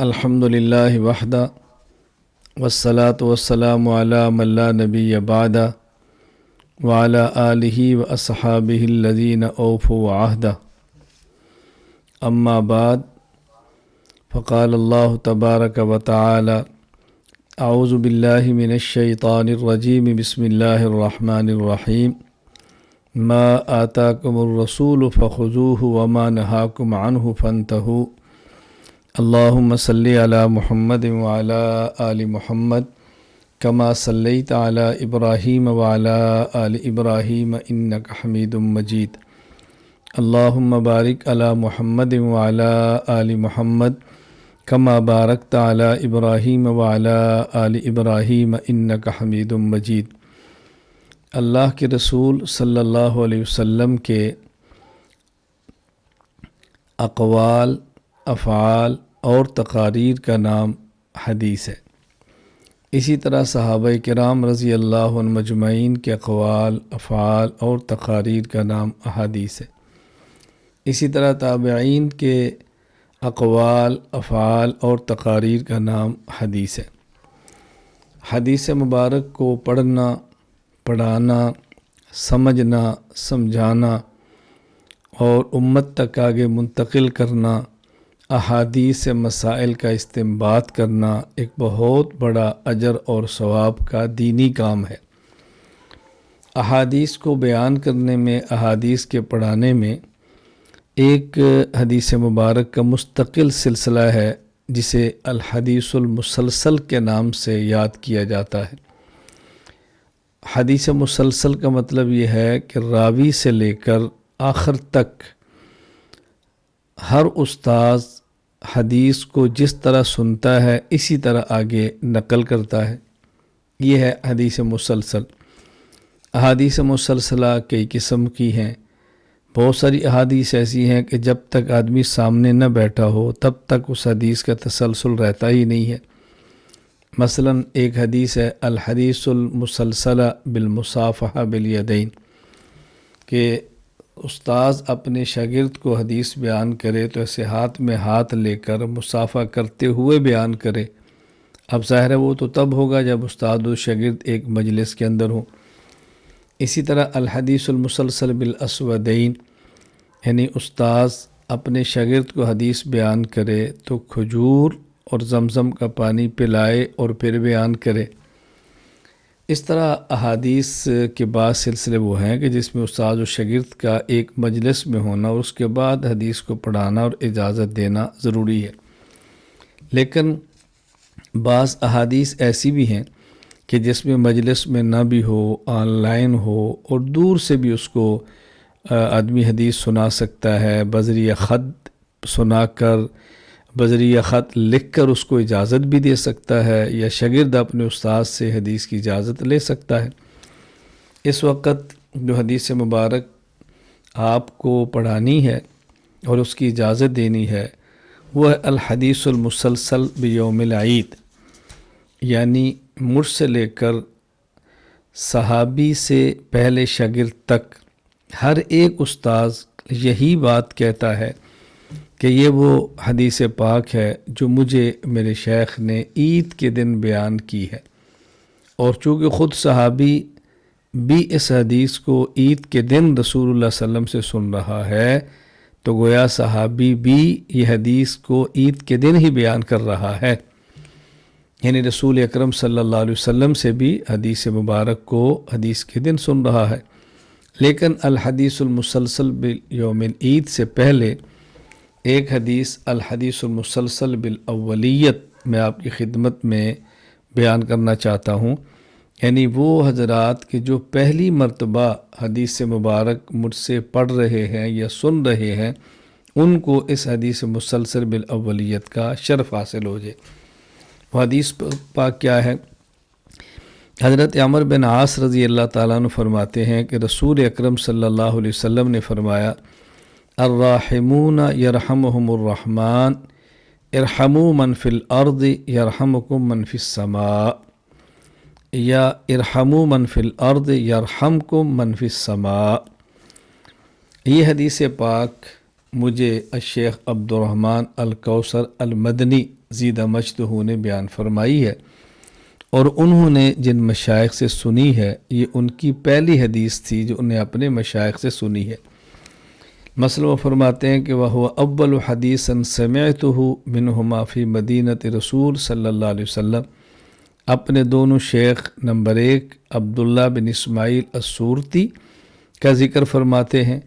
الحمدللہ وحدہ والصلاة والسلام علی من لا نبی بعدہ وعلی آلہ واصحابہ الذین اوفوا عہدہ اما بعد فقال اللہ تبارک وتعالی اعوذ باللہ من الشیطان الرجیم بسم اللہ الرحمن الرحیم ما آتاکم الرسول فخذوہ وما نہاکم عنہ فانتہوا اللہم صلی علی محمد وعلی آل محمد کما صلیت علی ابراہیم وعلی آل ابراہیم انک حمید مجید اللہم بارک علی محمد وعلی آل محمد کما بارکت علی ابراہیم وعلی آل ابراہیم انک حمید مجید۔ اللہ کے رسول صلی اللہ علیہ وسلم کے اقوال، افعال اور تقاریر کا نام حدیث ہے۔ اسی طرح صحابہ کرام رضی اللہ عنہ مجمعین کے اقوال، افعال اور تقاریر کا نام احادیث ہے۔ اسی طرح تابعین کے اقوال، افعال اور تقاریر کا نام حدیث ہے۔ حدیث مبارک کو پڑھنا، پڑھانا، سمجھنا، سمجھانا اور امت تک آگے منتقل کرنا، احادیث مسائل کا استنباط کرنا ایک بہت بڑا اجر اور ثواب کا دینی کام ہے۔ احادیث کو بیان کرنے میں، احادیث کے پڑھانے میں ایک حدیث مبارک کا مستقل سلسلہ ہے جسے الحدیث المسلسل کے نام سے یاد کیا جاتا ہے۔ حدیث مسلسل کا مطلب یہ ہے کہ راوی سے لے کر آخر تک ہر استاذ حدیث کو جس طرح سنتا ہے اسی طرح آگے نقل کرتا ہے، یہ ہے حدیث مسلسل۔ احادیث مسلسلہ کئی قسم کی ہیں۔ بہت ساری احادیث ایسی ہیں کہ جب تک آدمی سامنے نہ بیٹھا ہو تب تک اس حدیث کا تسلسل رہتا ہی نہیں ہے۔ مثلا ایک حدیث ہے الحدیث المسلسلہ بالمصافحہ بالیدین، کہ استاذ اپنے شاگرد کو حدیث بیان کرے تو ایسے ہاتھ میں ہاتھ لے کر مصافحہ کرتے ہوئے بیان کرے۔ اب ظاہر ہے وہ تو تب ہوگا جب استاد و شاگرد ایک مجلس کے اندر ہوں۔ اسی طرح الحدیث المسلسل بالاسودین، یعنی استاذ اپنے شاگرد کو حدیث بیان کرے تو کھجور اور زمزم کا پانی پلائے اور پھر بیان کرے۔ اس طرح احادیث کے بعض سلسلے وہ ہیں کہ جس میں استاد و شاگرد کا ایک مجلس میں ہونا اور اس کے بعد حدیث کو پڑھانا اور اجازت دینا ضروری ہے۔ لیکن بعض احادیث ایسی بھی ہیں کہ جس میں مجلس میں نہ بھی ہو، آن لائن ہو اور دور سے بھی اس کو آدمی حدیث سنا سکتا ہے، بذریعہ خط سنا کر، بذریعہ خط لکھ کر اس کو اجازت بھی دے سکتا ہے، یا شاگرد اپنے استاد سے حدیث کی اجازت لے سکتا ہے۔ اس وقت جو حدیث مبارک آپ کو پڑھانی ہے اور اس کی اجازت دینی ہے وہ ہے الحدیث المسلسل بیوم العید، یعنی مجھ سے لے کر صحابی سے پہلے شاگرد تک ہر ایک استاذ یہی بات کہتا ہے کہ یہ وہ حدیث پاک ہے جو مجھے میرے شیخ نے عید کے دن بیان کی ہے، اور چونکہ خود صحابی بھی اس حدیث کو عید کے دن رسول اللہ صلی اللہ علیہ وسلم سے سن رہا ہے تو گویا صحابی بھی یہ حدیث کو عید کے دن ہی بیان کر رہا ہے، یعنی رسول اکرم صلی اللہ علیہ وسلم سے بھی حدیث مبارک کو حدیث کے دن سن رہا ہے۔ لیکن الحدیث المسلسل بیوم العید سے پہلے ایک حدیث الحدیث المسلسل بالاولیت میں آپ کی خدمت میں بیان کرنا چاہتا ہوں، یعنی وہ حضرات کہ جو پہلی مرتبہ حدیث مبارک مجھ سے پڑھ رہے ہیں یا سن رہے ہیں، ان کو اس حدیث مسلسل بالاولیت کا شرف حاصل ہو جائے۔ وہ حدیث پاک کیا ہے؟ حضرت عمر بن عاص رضی اللہ تعالیٰ عنہ فرماتے ہیں کہ رسول اکرم صلی اللہ علیہ وسلم نے فرمایا الراحمون یرحمہم الرحمن ارحموا من فی الارض یرحمکم من فی السماء، یا ارحموا من فی الارض یرحمکم من فی السماء۔ یہ حدیث پاک مجھے الشیخ عبد الرحمن الکوثر المدنی زیدہ مجدہ نے بیان فرمائی ہے، اور انہوں نے جن مشائخ سے سنی ہے یہ ان کی پہلی حدیث تھی جو انہیں اپنے مشائخ سے سنی ہے۔ مثلا وہ فرماتے ہیں کہ وہ اول حدیثا سمعتہ منہما فی مدینۃ رسول صلی اللہ علیہ وسلم، اپنے دونوں شیخ نمبر 1 عبداللہ بن اسماعیل السورتی کا ذکر فرماتے ہیں،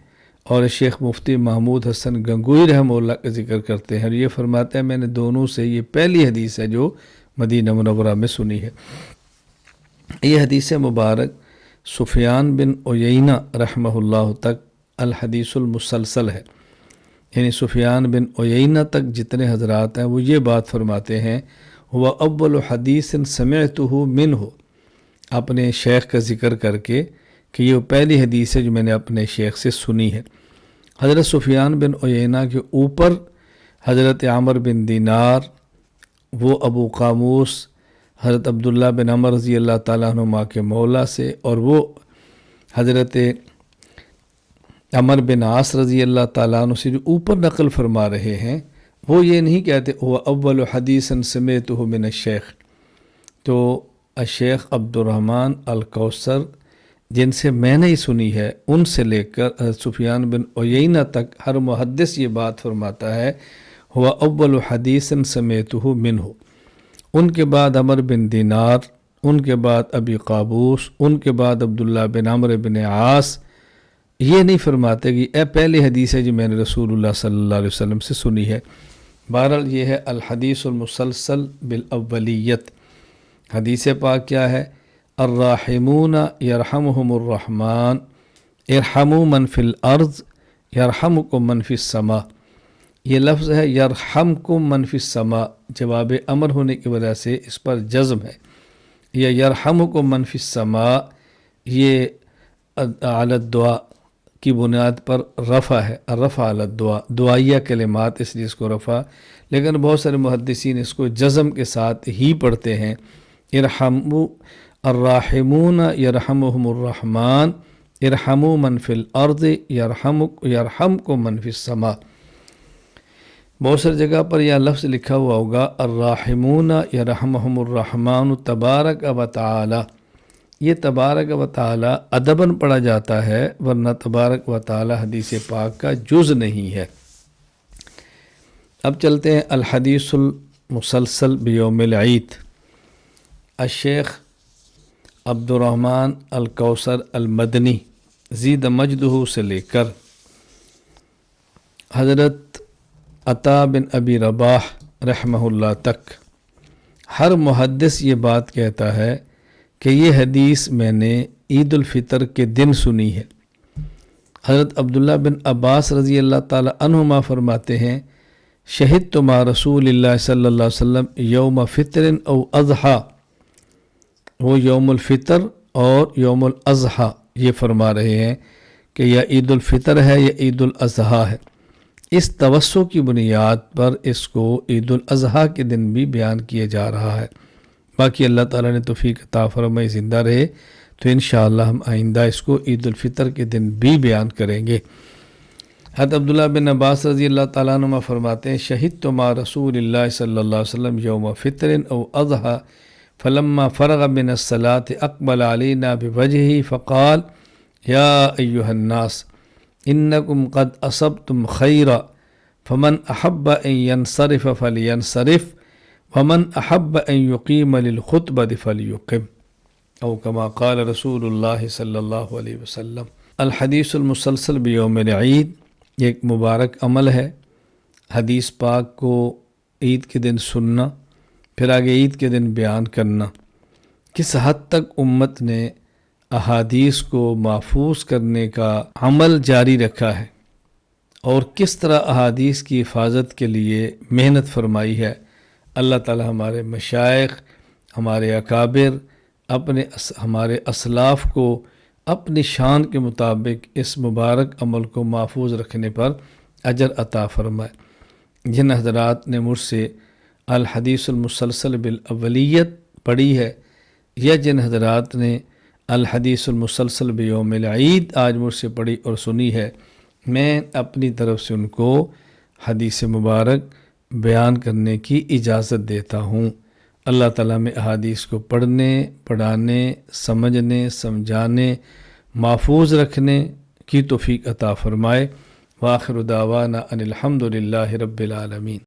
اور شیخ مفتی محمود حسن گنگوئی رحمہ اللہ کا ذکر کرتے ہیں، اور یہ فرماتے ہیں میں نے دونوں سے یہ پہلی حدیث ہے جو مدینہ منورہ میں سنی ہے۔ یہ حدیث مبارک سفیان بن عیینہ رحمہ اللہ تک الحدیث المسلسل ہے، یعنی سفیان بن عیینہ تک جتنے حضرات ہیں وہ یہ بات فرماتے ہیں وہ اول حدیث سمعتہ منہ، اپنے شیخ کا ذکر کر کے کہ یہ پہلی حدیث ہے جو میں نے اپنے شیخ سے سنی ہے۔ حضرت سفیان بن عیینہ کے اوپر حضرت عمر بن دینار، وہ ابو قاموس حضرت عبداللہ بن عمر رضی اللہ تعالیٰ عنہما کے مولا سے، اور وہ حضرت عمر بن عاص رضی اللہ تعالیٰ عنہ سے جو اوپر نقل فرما رہے ہیں، وہ یہ نہیں کہتے وہ اول حدیث سمعتہ من الشیخ، تو الشیخ عبد الرحمن الکوثر جن سے میں نے سنی ہے ان سے لے کر سفیان بن عیینہ تک ہر محدث یہ بات فرماتا ہے ہوا اول حدیث سمعتہ منہ، ان کے بعد عمر بن دینار، ان کے بعد ابی قابوس، ان کے بعد عبداللہ بن عمر بن عاص، یہ نہیں فرماتے کہ اے پہلی حدیث ہے جو میں نے رسول اللہ صلی اللہ علیہ وسلم سے سنی ہے۔ بہرحال یہ ہے الحدیث المسلسل بالاولیت۔ حدیث پاک کیا ہے؟ الراحمون یرحمہم الرحمن ارحموا من فی الارض یرحمکم من فی السماء، یہ لفظ ہے یرحمکم من فی السماء، جواب امر ہونے کی وجہ سے اس پر جزم ہے، یا یرحمکم من فی السماء یہ علی الدعاء کی بنیاد پر رفع ہے، الرفع علی الدعاء، دعائیہ کلمات اس لیے اس کو رفع، لیکن بہت سارے محدثین اس کو جزم کے ساتھ ہی پڑھتے ہیں، ارحموا الراحمون یرحمہم الرحمن ارحموا من فی الارض یرحمکم من فی السماء۔ بہت ساری جگہ پر یہ لفظ لکھا ہوا ہوگا الراحمون یرحمہم الرحمن تبارک و تعالی، یہ تبارک و تعالی ادباً پڑھا جاتا ہے، ورنہ تبارک و تعالی حدیث پاک کا جز نہیں ہے۔ اب چلتے ہیں الحدیث المسلسل بیوم العید۔ الشیخ عبد الرحمن الکوثر المدنی زید مجدہ سے لے کر حضرت عطا بن ابی رباح رحمہ اللہ تک ہر محدث یہ بات کہتا ہے کہ یہ حدیث میں نے عید الفطر کے دن سنی ہے۔ حضرت عبداللہ بن عباس رضی اللہ تعالی عنہما فرماتے ہیں شہدت مع رسول اللہ صلی اللہ علیہ وسلم یوم فطر او اضحیٰ، وہ یوم الفطر اور یوم الاضحیٰ یہ فرما رہے ہیں کہ یا عید الفطر ہے یا عید الاضحیٰ ہے، اس توسع کی بنیاد پر اس کو عید الاضحیٰ کے دن بھی بیان کیا جا رہا ہے۔ باقی اللہ تعالیٰ نے توفیق عطا فرمائے زندہ رہے تو انشاءاللہ ہم آئندہ اس کو عید الفطر کے دن بھی بیان کریں گے۔ حضرت عبداللہ بن عباس رضی اللہ تعالیٰ عنہ فرماتے ہیں شہدت مع رسول اللہ صلی اللہ علیہ وسلم یوم فطر او اضحیٰ فلما فرغ من الصلاة اقبل علینا بوجہہ فقال یا ایہا الناس انکم قد اصبتم خیرا فمن احب ان ینصرف فلینصرف ومن احب ان یقیم للخطبۃ فلیقم، او کما قال رسول اللہ صلی اللہ علیہ وسلم۔ الحدیث المسلسل بیوم العید یہ ایک مبارک عمل ہے، حدیث پاک کو عید کے دن سننا، پھر آگے عید کے دن بیان کرنا۔ کس حد تک امت نے احادیث کو محفوظ کرنے کا عمل جاری رکھا ہے اور کس طرح احادیث کی حفاظت کے لیے محنت فرمائی ہے۔ اللہ تعالی ہمارے مشائخ، ہمارے اکابر، ہمارے اسلاف کو اپنی شان کے مطابق اس مبارک عمل کو محفوظ رکھنے پر اجر عطا فرمائے۔ جن حضرات نے مجھ سے الحدیث المسلسل بالاولیت پڑھی ہے یا جن حضرات نے الحدیث المسلسل بیوم العید آج مجھ سے پڑھی اور سنی ہے، میں اپنی طرف سے ان کو حدیث مبارک بیان کرنے کی اجازت دیتا ہوں۔ اللہ تعالیٰ میں احادیث کو پڑھنے، پڑھانے، سمجھنے، سمجھانے، محفوظ رکھنے کی توفیق عطا فرمائے۔ وآخر دعوانا ان الحمد للہ رب العالمین۔